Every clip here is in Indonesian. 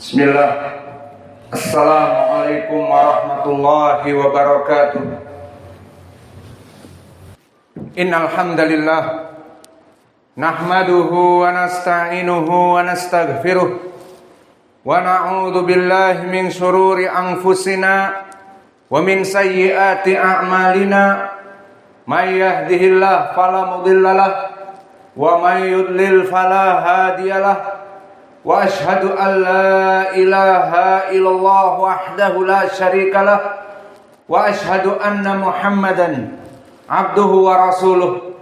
Bismillah. Assalamualaikum warahmatullahi wabarakatuh. Innal hamdalillah nahmaduhu wa nasta'inuhu wa nastaghfiruh wa na'udzu billahi min shururi anfusina wa min sayyiati a'malina. May yahdihillahu fala mudhillalah wa may yudlil fala hadiyalah. Wa ashhadu an la ilaha illallah wahdahu la syarikalah wa ashhadu anna Muhammadan abduhu wa rasuluh.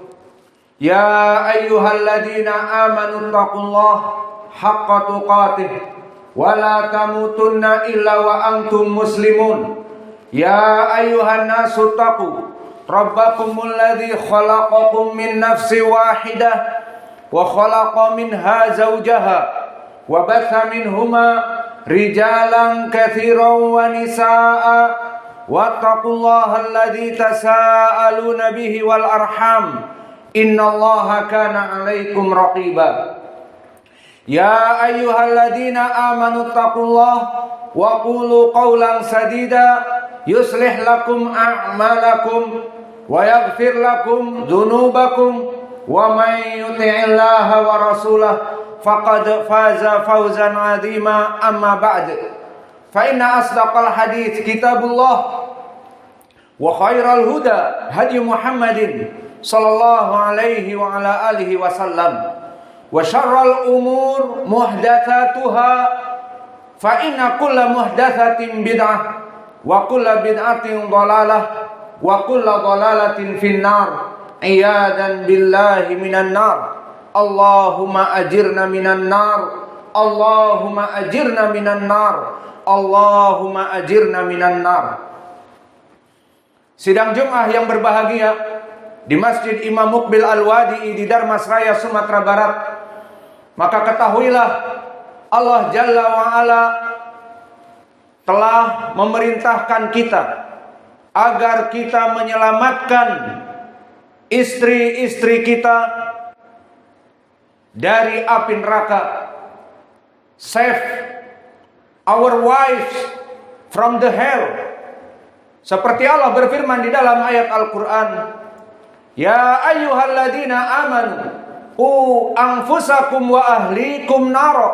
Ya ayyuhalladzina amanu taqullaha haqqa tuqatih wa la tamutunna illa wa antum muslimun. Ya ayyuhan nasu taqu rabbakumul ladzi khalaqakum min nafsin wahidah wa khalaqa minha zawjaha wa batha minhuma rijalan katsiran wa nisaa wattaqullaha alladzi tasaaluna bihi wal arham innallaha kana 'alaikum raqiba. Ya ayyuhalladzina amanu taqullaha wa qulu qawlan sadida yuslih lakum a'malakum wa yaghfir lakum dzunubakum wa may yuti'illaha wa rasulahu faqad faza fawzan 'azima. Amma ba'd, fa inna asdaqal hadits kitabullah wa khairal huda hadi Muhammadin sallallahu alaihi wa ala alihi wasallam wa syarral umur muhdatsatuha fa inna kulla muhdatsatin bid'ah wa kulla bid'atin dhalalah wa kulla dhalalatin finnar. Iyadan billahi minan nar. Allahumma ajirna minan nar. Allahumma ajirna minan nar. Allahumma ajirna minan nar. Sidang Jumat yang berbahagia di Masjid Imam Muqbil Al-Wadi'i di Darmasraya, Sumatera Barat. Maka ketahuilah Allah Jalla wa'ala telah memerintahkan kita agar kita menyelamatkan istri-istri kita dari api neraka. Save our wives from the hell. Seperti Allah berfirman di dalam ayat Al-Quran, Ya ayyuhalladzina amanu qu anfusakum wa ahlikum nara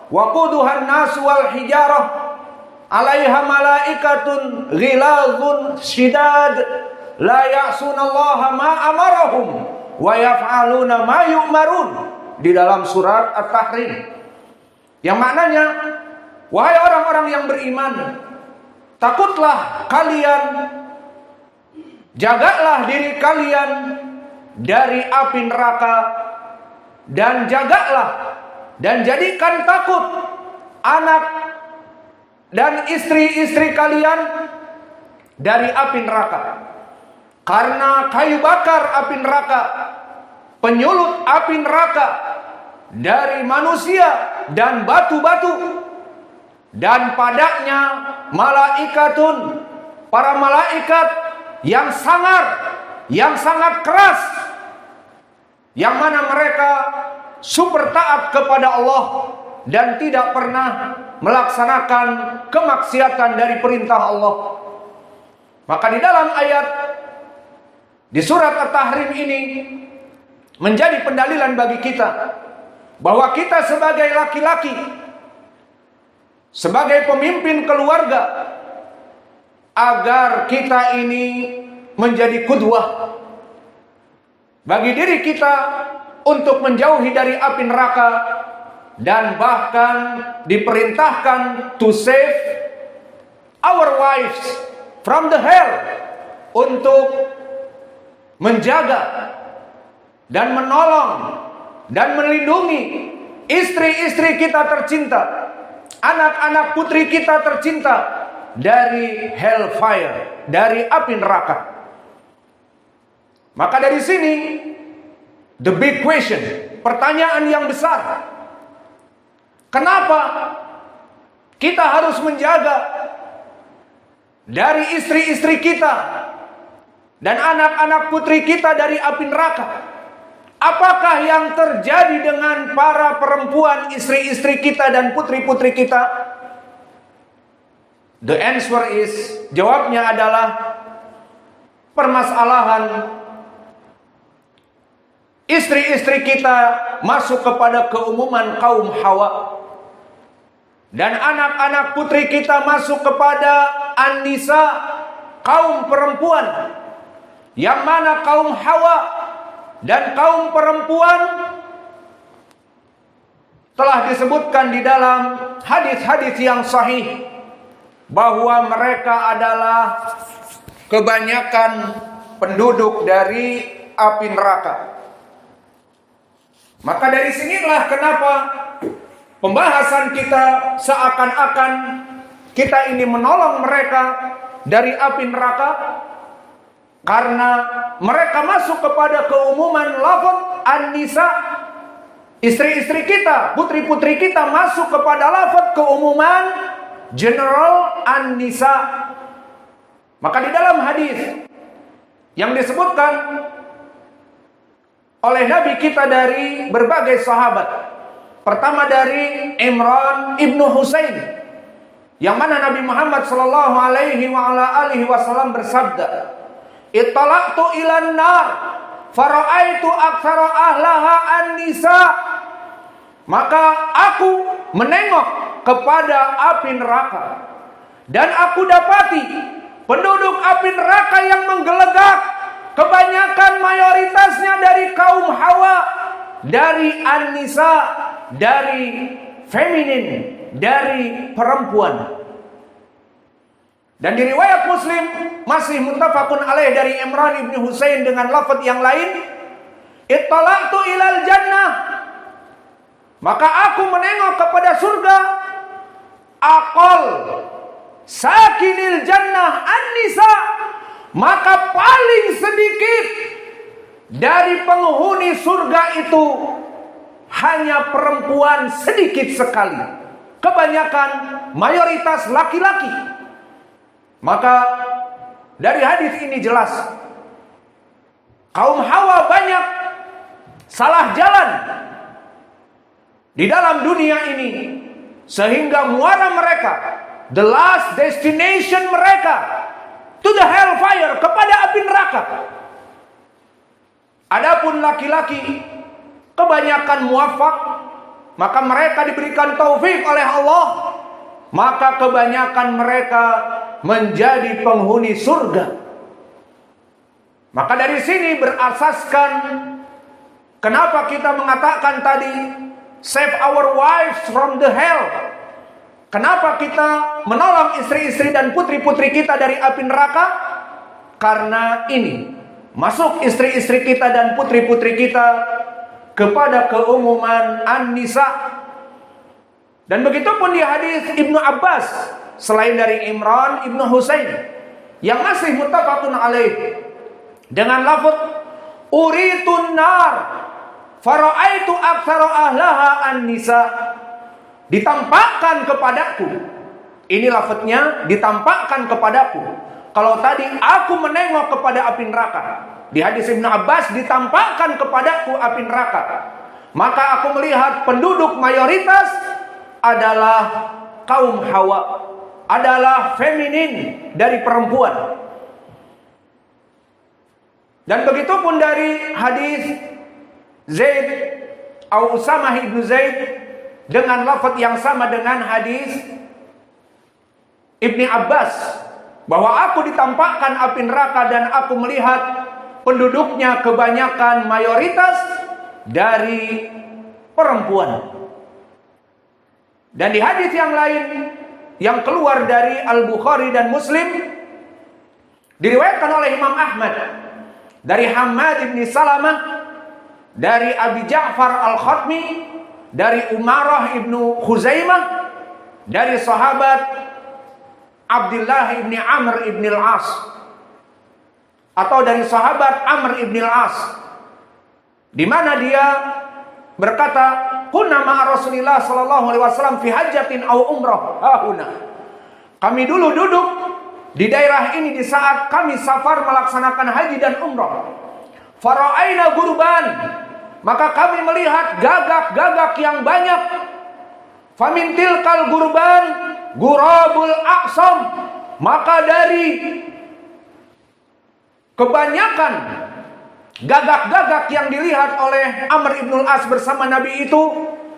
wa quduhan nasu wal hijarah 'alaiha malaikatun ghilazun shidad la ya'sunallaha ma amarahum wa yaf'aluna ma yu'marun, di dalam surat At-Tahrim. Yang maknanya, wahai orang-orang yang beriman, takutlah kalian, jagalah diri kalian dari api neraka, dan jagalah dan jadikan takut anak dan istri-istri kalian dari api neraka. Karena kayu bakar api neraka, penyulut api neraka dari manusia dan batu-batu, dan padanya malaikatun, para malaikat yang sangat keras, yang mana mereka super taat kepada Allah dan tidak pernah melaksanakan kemaksiatan dari perintah Allah. Maka di dalam ayat di surat At-Tahrim ini menjadi pendalilan bagi kita bahwa kita sebagai laki-laki, sebagai pemimpin keluarga, agar kita ini menjadi qudwah bagi diri kita untuk menjauhi dari api neraka, dan bahkan diperintahkan to save our wives from the hell, untuk menjaga dan menolong dan melindungi istri-istri kita tercinta, anak-anak putri kita tercinta dari hellfire, dari api neraka. Maka dari sini the big question, pertanyaan yang besar, kenapa kita harus menjaga dari istri-istri kita dan anak-anak putri kita dari api neraka? Apakah yang terjadi dengan para perempuan, istri-istri kita dan putri-putri kita? The answer is, jawabnya adalah permasalahan istri-istri kita masuk kepada keumuman kaum Hawa, dan anak-anak putri kita masuk kepada An-Nisa, kaum perempuan, yang mana kaum Hawa dan kaum perempuan telah disebutkan di dalam hadis-hadis yang sahih bahwa mereka adalah kebanyakan penduduk dari api neraka. Maka dari sinilah kenapa pembahasan kita seakan-akan kita ini menolong mereka dari api neraka, karena mereka masuk kepada keumuman lafaz An-Nisa. Istri-istri kita, putri-putri kita masuk kepada lafaz keumuman general An-Nisa. Maka di dalam hadis yang disebutkan oleh Nabi kita dari berbagai sahabat, pertama dari Imran ibnu Husain, yang mana Nabi Muhammad sallallahu alaihi wasallam bersabda, "Ittala'tu ilan nar fara'aitu aktsara ahlaha an-nisa." Maka aku menengok kepada api neraka dan aku dapati penduduk api neraka yang menggelegak kebanyakan mayoritasnya dari kaum Hawa, dari An-Nisa, dari feminin, dari perempuan. Dan di riwayat Muslim masih muttafaqun alaih dari Imran ibn Husain dengan lafaz yang lain, "Ittala'tu ilal jannah." Maka aku menengok kepada surga. Aqal sakinil jannah an-nisa. Maka paling sedikit dari penghuni surga itu hanya perempuan sedikit sekali. Kebanyakan mayoritas laki-laki. Maka dari hadis ini jelas kaum Hawa banyak salah jalan di dalam dunia ini, sehingga muara mereka, the last destination mereka, to the hellfire, kepada api neraka. Adapun laki-laki kebanyakan muwafaq, maka mereka diberikan taufik oleh Allah, maka kebanyakan mereka menjadi penghuni surga. Maka dari sini berasaskan kenapa kita mengatakan tadi save our wives from the hell. Kenapa kita menolong istri-istri dan putri-putri kita dari api neraka? Karena ini masuk istri-istri kita dan putri-putri kita kepada keumuman An-Nisa. Dan begitu pun di hadis Ibnu Abbas, selain dari Imran ibnu Husain, yang masih muttafaqun alaih dengan lafaz uritun nar fara'aitu aktsara ahlaha an-nisa. Ditampakkan kepadaku. Ini lafaznya, ditampakkan kepadaku. Kalau tadi aku menengok kepada api neraka, di hadis Ibnu Abbas ditampakkan kepadaku api neraka. Maka aku melihat penduduk mayoritas adalah kaum Hawa, adalah feminin dari perempuan. Dan begitu pun dari hadis Zaid atau Usamah ibnu Zaid dengan lafaz yang sama dengan hadis Ibni Abbas, bahwa aku ditampakkan api neraka dan aku melihat penduduknya kebanyakan mayoritas dari perempuan. Dan di hadis yang lain yang keluar dari Al-Bukhari dan Muslim, diriwayatkan oleh Imam Ahmad dari Hammad ibn Salamah, dari Abi Ja'far Al-Khatmi, dari Umarah ibnu Khuzaimah, dari sahabat Abdullah ibn Amr ibn al-As, atau dari sahabat Amr ibn al-As, di mana dia berkata, "Kunna ma'a Rasulillah sallallahu alaihi wasallam fi hajjatin aw umrah hahuna." Kami dulu duduk di daerah ini di saat kami safar melaksanakan haji dan umrah. Fara'aina gurban, maka kami melihat gagak-gagak yang banyak. Famin tilkal gurban gurabul aqsam, maka dari kebanyakan gagak-gagak yang dilihat oleh Amr ibn al-As bersama Nabi itu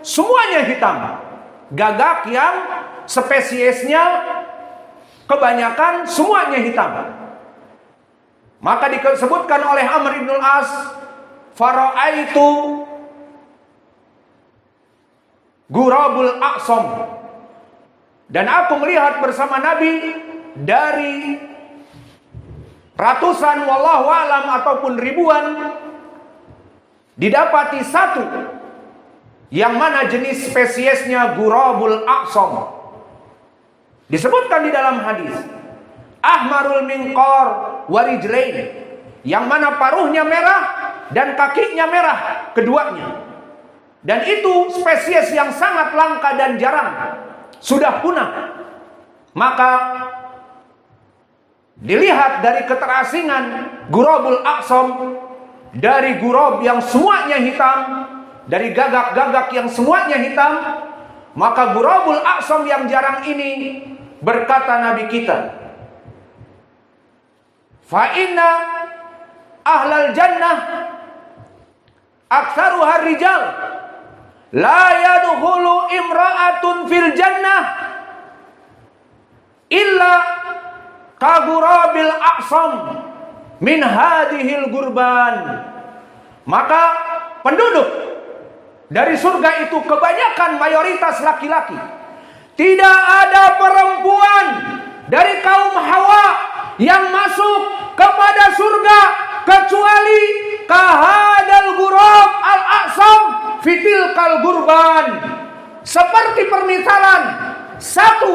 semuanya hitam. Gagak yang spesiesnya kebanyakan semuanya hitam. Maka disebutkan oleh Amr ibn al-As, fara'aitu gurabul aqsam, dan aku melihat bersama Nabi dari ratusan wallahu alam ataupun ribuan didapati satu yang mana jenis spesiesnya gurabul aqsam. Disebutkan di dalam hadis ahmarul minqar warijlain, yang mana paruhnya merah dan kakinya merah keduanya. Dan itu spesies yang sangat langka dan jarang, sudah punah. Maka dilihat dari keterasingan gurabul aqsam, dari gurab yang semuanya hitam, dari gagak-gagak yang semuanya hitam, maka gurabul aqsam yang jarang ini, berkata Nabi kita, fa inna ahlal jannah aktsaruha rijal, la yadkhulu imra'atun fil jannah illa kagurabil aqsam min hadhil gurban. Maka penduduk dari surga itu kebanyakan mayoritas laki-laki. Tidak ada perempuan dari kaum Hawa yang masuk kepada surga kecuali kahadal gurab al-aqsam fitil kal gurban, seperti permisalan satu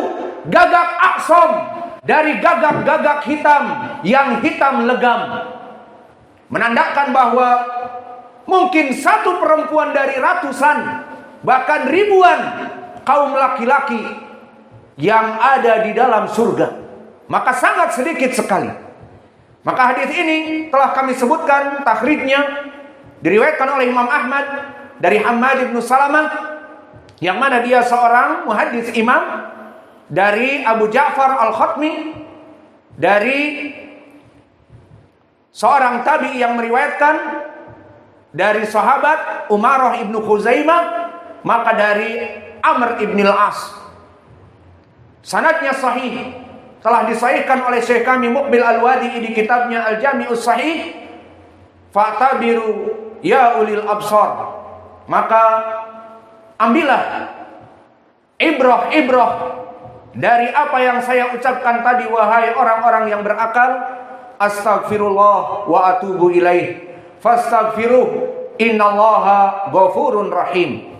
gagak aqsam dari gagak-gagak hitam yang hitam legam, menandakan bahwa mungkin satu perempuan dari ratusan bahkan ribuan kaum laki-laki yang ada di dalam surga, maka sangat sedikit sekali. Maka hadis ini telah kami sebutkan takhrijnya, diriwayatkan oleh Imam Ahmad dari Hammad bin Salamah, yang mana dia seorang muhaddits imam, dari Abu Ja'far al-Khatmi, dari seorang tabi'i yang meriwayatkan dari sahabat Umarah ibnu Khuzaimah, maka dari Amr ibn al-As. Sanadnya sahih, telah disahihkan oleh Syekh kami Muqbil Al-Wadi'i di kitabnya Al-Jami'us Sahih. Fa'tabiru ya ulil absar, maka ambillah ibrah dari apa yang saya ucapkan tadi, wahai orang-orang yang berakal. Astaghfirullah wa atubu ilaih, fastaghfiruh, innallaha ghafurun rahim.